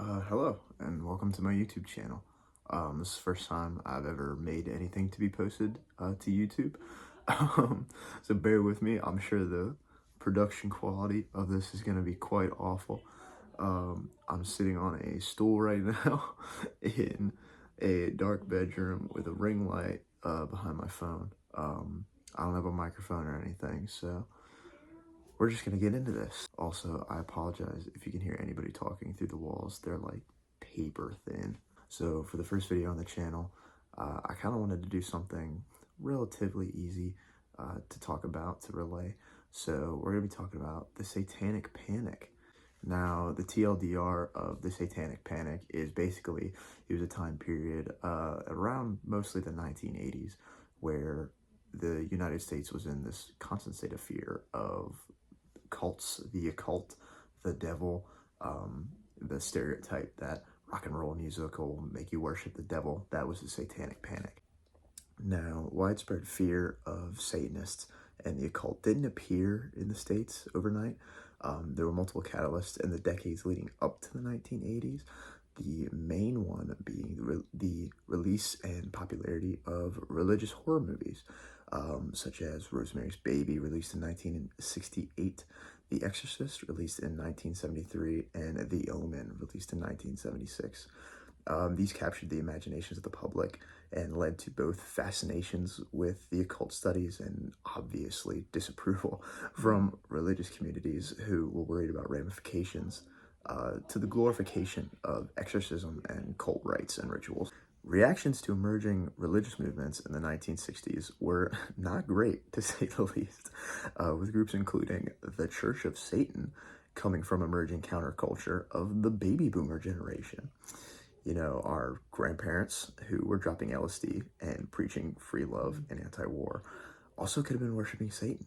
Hello, and welcome to my YouTube channel. This is the first time I've ever made anything to be posted to YouTube. So bear with me. I'm sure the production quality of this is going to be quite awful. I'm sitting on a stool right now in a dark bedroom with a ring light behind my phone. I don't have a microphone or anything, so we're just gonna get into this. Also, I apologize if you can hear anybody talking through the walls. They're like paper thin. So for the first video on the channel, I kind of wanted to do something relatively easy to talk about, to relay. So we're gonna be talking about the Satanic Panic. Now, the TLDR of the Satanic Panic is basically, it was a time period around mostly the 1980s where the United States was in this constant state of fear of cults, the occult, the devil, the stereotype that rock and roll music will make you worship the devil. That was the Satanic Panic. Now, widespread fear of Satanists and the occult didn't appear in the States overnight. There were multiple catalysts in the decades leading up to the 1980s. The main one being the release and popularity of religious horror movies, such as Rosemary's Baby, released in 1968, The Exorcist, released in 1973, and The Omen, released in 1976. These captured the imaginations of the public and led to both fascinations with the occult studies and obviously disapproval from religious communities who were worried about ramifications, to the glorification of exorcism and cult rites and rituals. Reactions to emerging religious movements in the 1960s were not great, to say the least, with groups including the Church of Satan coming from emerging counterculture of the baby boomer generation. You know, our grandparents who were dropping LSD and preaching free love and anti-war also could have been worshiping Satan.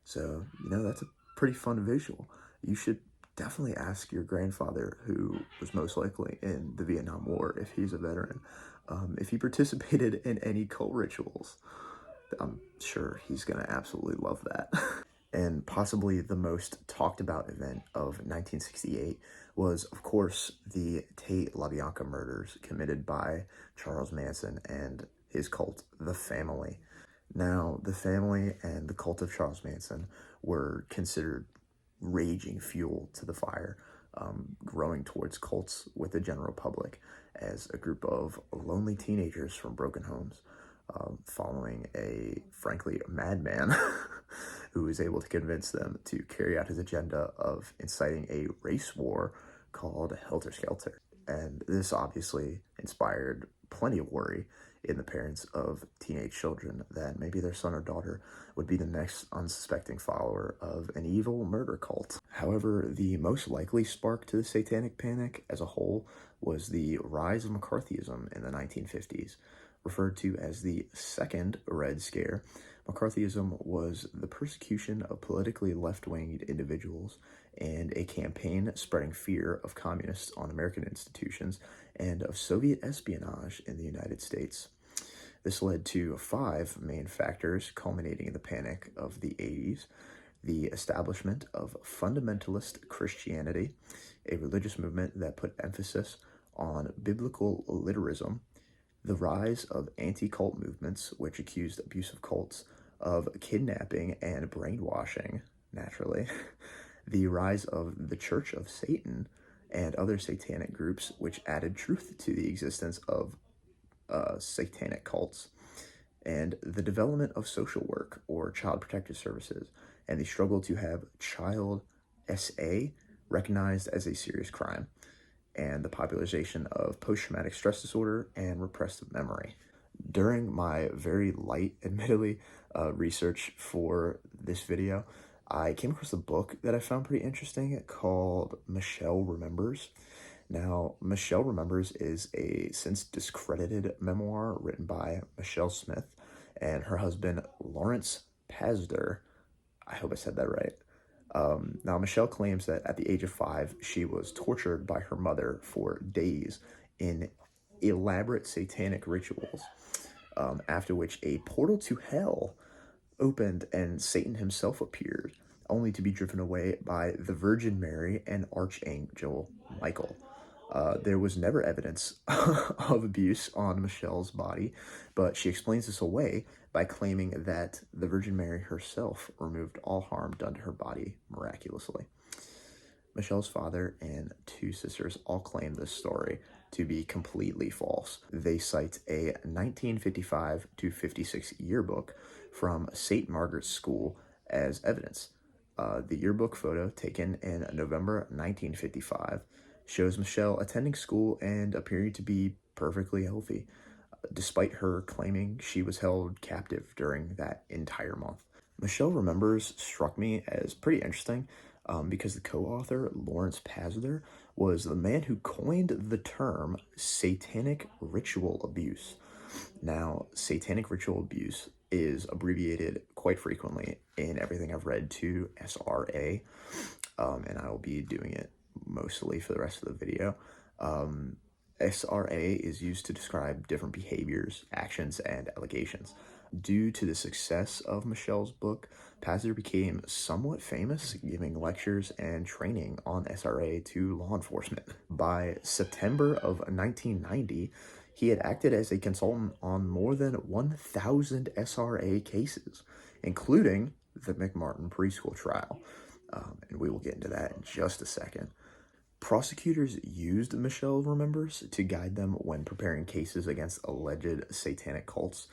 So, that's a pretty fun visual. You should definitely ask your grandfather, who was most likely in the Vietnam War, if he's a veteran, if he participated in any cult rituals. I'm sure he's going to absolutely love that. And possibly the most talked about event of 1968 was, of course, the Tate LaBianca murders committed by Charles Manson and his cult, The Family. Now, The Family and the cult of Charles Manson were considered raging fuel to the fire, growing towards cults with the general public as a group of lonely teenagers from broken homes, following frankly, a madman who was able to convince them to carry out his agenda of inciting a race war called Helter Skelter. And this obviously inspired plenty of worry in the parents of teenage children that maybe their son or daughter would be the next unsuspecting follower of an evil murder cult. However, the most likely spark to the Satanic Panic as a whole was the rise of McCarthyism in the 1950s. Referred to as the Second Red Scare, McCarthyism was the persecution of politically left-winged individuals and a campaign spreading fear of communists on American institutions and of Soviet espionage in the United States. This led to 5 main factors culminating in the Panic of the 80s: the establishment of fundamentalist Christianity, a religious movement that put emphasis on biblical literalism, the rise of anti-cult movements, which accused abusive cults of kidnapping and brainwashing, naturally, the rise of the Church of Satan and other satanic groups, which added truth to the existence of satanic cults, and the development of social work, or child protective services, and the struggle to have child SA recognized as a serious crime, and the popularization of post-traumatic stress disorder and repressive memory. During my very light, admittedly, research for this video, I came across a book that I found pretty interesting called Michelle Remembers. Now, Michelle Remembers is a since discredited memoir written by Michelle Smith and her husband, Lawrence Pazder. I hope I said that right. Now, Michelle claims that at the age of 5, she was tortured by her mother for days in elaborate satanic rituals, after which a portal to hell opened and Satan himself appeared, only to be driven away by the Virgin Mary and Archangel Michael. There was never evidence of abuse on Michelle's body, but she explains this away by claiming that the Virgin Mary herself removed all harm done to her body miraculously. Michelle's father and two sisters all claim this story to be completely false. They cite a 1955 to 56 yearbook from St. Margaret's School as evidence. The yearbook photo, taken in November 1955, shows Michelle attending school and appearing to be perfectly healthy, despite her claiming she was held captive during that entire month. Michelle Remembers struck me as pretty interesting because the co-author, Lawrence Pazder, was the man who coined the term satanic ritual abuse. Now, satanic ritual abuse is abbreviated quite frequently in everything I've read to SRA, and I will be doing it mostly for the rest of the video. SRA is used to describe different behaviors, actions, and allegations. Due to the success of Michelle's book, Pazder became somewhat famous, giving lectures and training on SRA to law enforcement. By September of 1990, he had acted as a consultant on more than 1,000 SRA cases, including the McMartin preschool trial. And we will get into that in just a second. Prosecutors used Michelle Remembers to guide them when preparing cases against alleged satanic cults.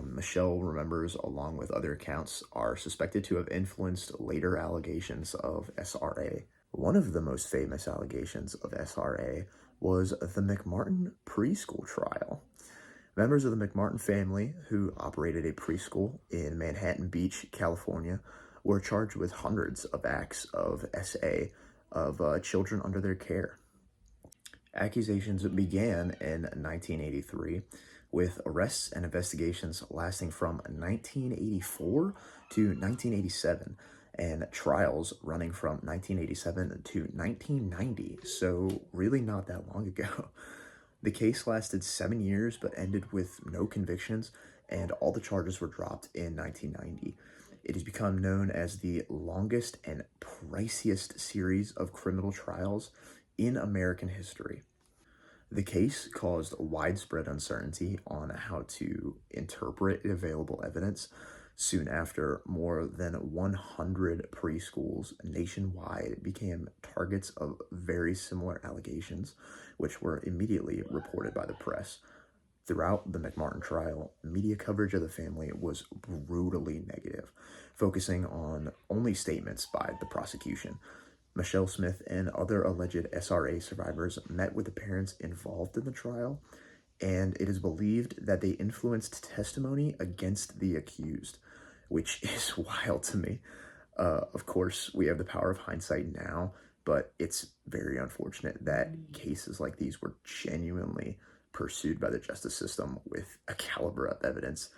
Michelle Remembers, along with other accounts, are suspected to have influenced later allegations of SRA. One of the most famous allegations of SRA was the McMartin preschool trial. Members of the McMartin family, who operated a preschool in Manhattan Beach, California, were charged with hundreds of acts of SA of children under their care. Accusations began in 1983, with arrests and investigations lasting from 1984 to 1987, and trials running from 1987 to 1990, so really not that long ago. The case lasted 7 years but ended with no convictions, and all the charges were dropped in 1990. It has become known as the longest and priciest series of criminal trials in American history. The case caused widespread uncertainty on how to interpret available evidence. Soon after, more than 100 preschools nationwide became targets of very similar allegations, which were immediately reported by the press. Throughout the McMartin trial, media coverage of the family was brutally negative, focusing on only statements by the prosecution. Michelle Smith and other alleged SRA survivors met with the parents involved in the trial, and it is believed that they influenced testimony against the accused, which is wild to me. Of course, we have the power of hindsight now, but it's very unfortunate that cases like these were genuinely pursued by the justice system with a caliber of evidence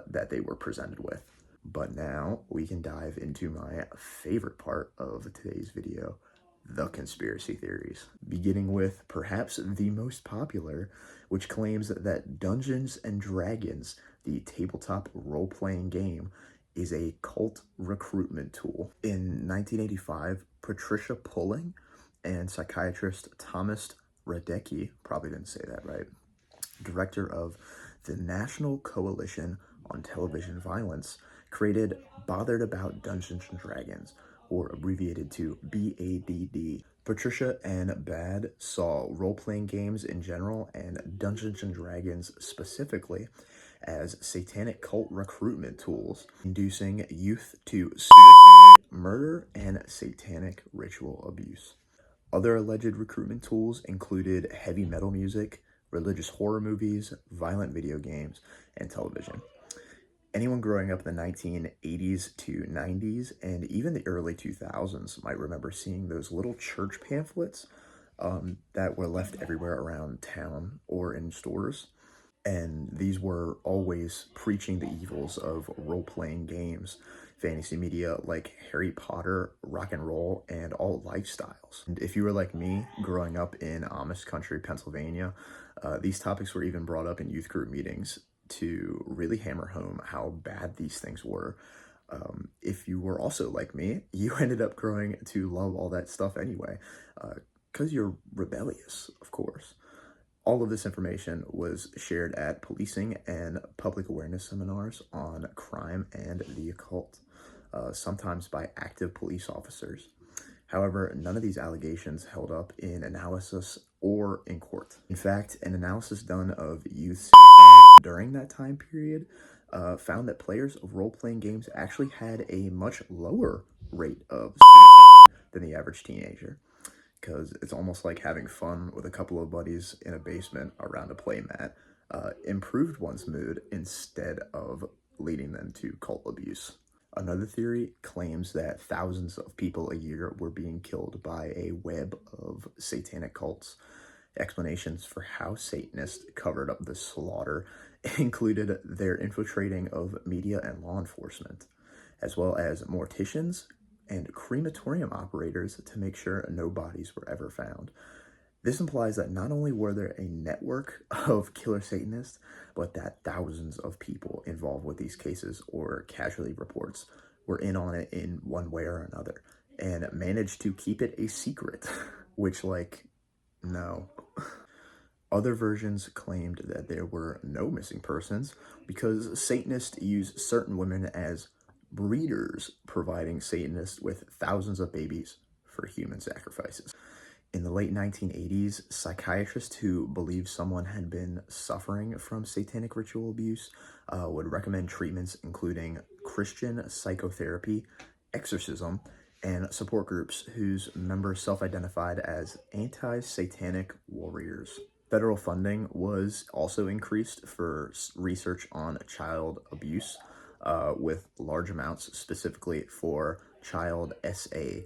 that they were presented with. But now we can dive into my favorite part of today's video, the conspiracy theories. Beginning with perhaps the most popular, which claims that Dungeons and Dragons, the tabletop role-playing game, is a cult recruitment tool. In 1985, Patricia Pulling and psychiatrist Thomas Radecki, probably didn't say that right, director of the National Coalition on Television Violence, created Bothered About Dungeons and Dragons, or abbreviated to BADD. Patricia and Bad saw role-playing games in general and Dungeons and Dragons specifically as satanic cult recruitment tools, inducing youth to suicide, murder, and satanic ritual abuse. Other alleged recruitment tools included heavy metal music, religious horror movies, violent video games, and television. Anyone growing up in the 1980s to 90s and even the early 2000s might remember seeing those little church pamphlets that were left everywhere around town or in stores. And these were always preaching the evils of role-playing games, fantasy media like Harry Potter, rock and roll, and all lifestyles. And if you were like me, growing up in Amish country, Pennsylvania, these topics were even brought up in youth group meetings to really hammer home how bad these things were. If you were also like me, you ended up growing to love all that stuff anyway. Because you're rebellious, of course. All of this information was shared at policing and public awareness seminars on crime and the occult, sometimes by active police officers. However, none of these allegations held up in analysis or in court. In fact, an analysis done of youth suicide during that time period found that players of role-playing games actually had a much lower rate of suicide than the average teenager, because it's almost like having fun with a couple of buddies in a basement around a playmat improved one's mood instead of leading them to cult abuse. Another theory claims that thousands of people a year were being killed by a web of satanic cults. Explanations for how Satanists covered up the slaughter included their infiltrating of media and law enforcement, as well as morticians and crematorium operators to make sure no bodies were ever found. This implies that not only were there a network of killer Satanists, but that thousands of people involved with these cases or casualty reports were in on it in one way or another and managed to keep it a secret, which, like, no. Other versions claimed that there were no missing persons because Satanists use certain women as breeders, providing Satanists with thousands of babies for human sacrifices. In the late 1980s, psychiatrists who believed someone had been suffering from satanic ritual abuse would recommend treatments including Christian psychotherapy, exorcism, and support groups whose members self-identified as anti-satanic warriors. Federal funding was also increased for research on child abuse, with large amounts specifically for child SA.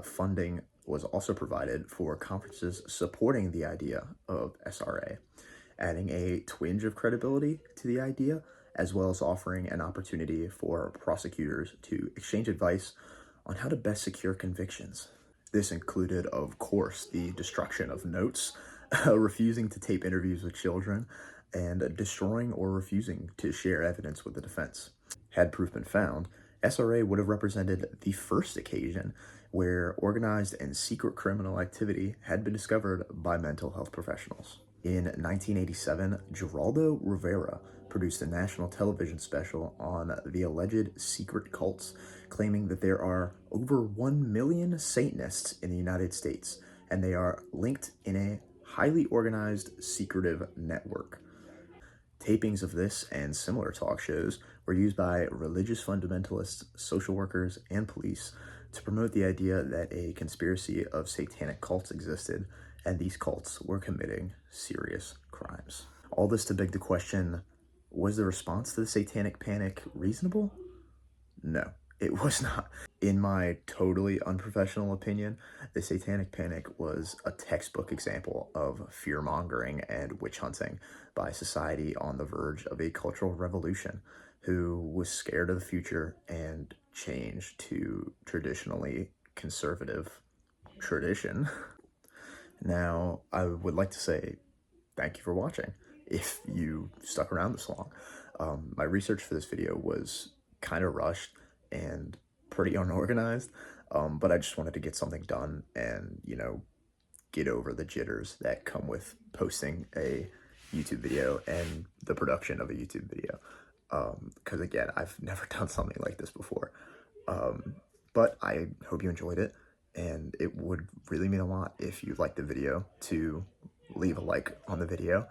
Funding was also provided for conferences supporting the idea of SRA, adding a twinge of credibility to the idea, as well as offering an opportunity for prosecutors to exchange advice on how to best secure convictions. This included, of course, the destruction of notes, refusing to tape interviews with children, and destroying or refusing to share evidence with the defense. Had proof been found, SRA would have represented the first occasion where organized and secret criminal activity had been discovered by mental health professionals. In 1987, Geraldo Rivera produced a national television special on the alleged secret cults, claiming that there are over 1 million Satanists in the United States, and they are linked in a highly organized, secretive network. Tapings of this and similar talk shows were used by religious fundamentalists, social workers, and police to promote the idea that a conspiracy of satanic cults existed, and these cults were committing serious crimes. All this to beg the question, was the response to the Satanic Panic reasonable? No, it was not. In my totally unprofessional opinion, the Satanic Panic was a textbook example of fear-mongering and witch-hunting by society on the verge of a cultural revolution who was scared of the future and changed to traditionally conservative tradition. Now, I would like to say thank you for watching, if you stuck around this long. My research for this video was kind of rushed and pretty unorganized, but I just wanted to get something done and, you know, get over the jitters that come with posting a YouTube video and the production of a YouTube video. Because again, I've never done something like this before. But I hope you enjoyed it, and it would really mean a lot if you liked the video to leave a like on the video.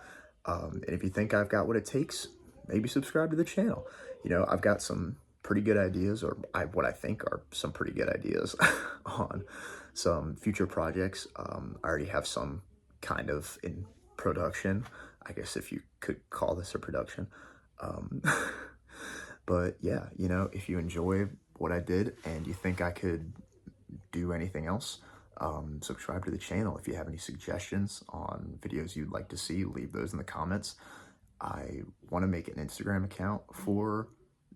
And if you think I've got what it takes, maybe subscribe to the channel. You know, I've got some pretty good ideas, or what I think are some pretty good ideas on some future projects. I already have some kind of in production, I guess, if you could call this a production. But yeah, you know, if you enjoy what I did and you think I could do anything else, subscribe to the channel. If you have any suggestions on videos you'd like to see, leave those in the comments. I want to make an Instagram account for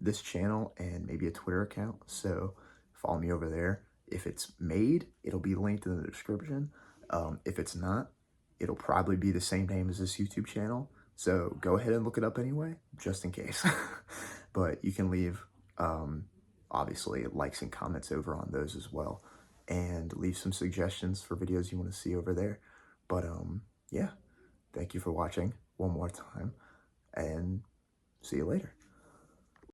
this channel and maybe a Twitter account, so follow me over there. If it's made, it'll be linked in the description. If it's not, it'll probably be the same name as this YouTube channel, so go ahead and look it up anyway, just in case. But you can leave, obviously, likes and comments over on those as well. and leave some suggestions for videos you want to see over there. But yeah, thank you for watching one more time, and see you later.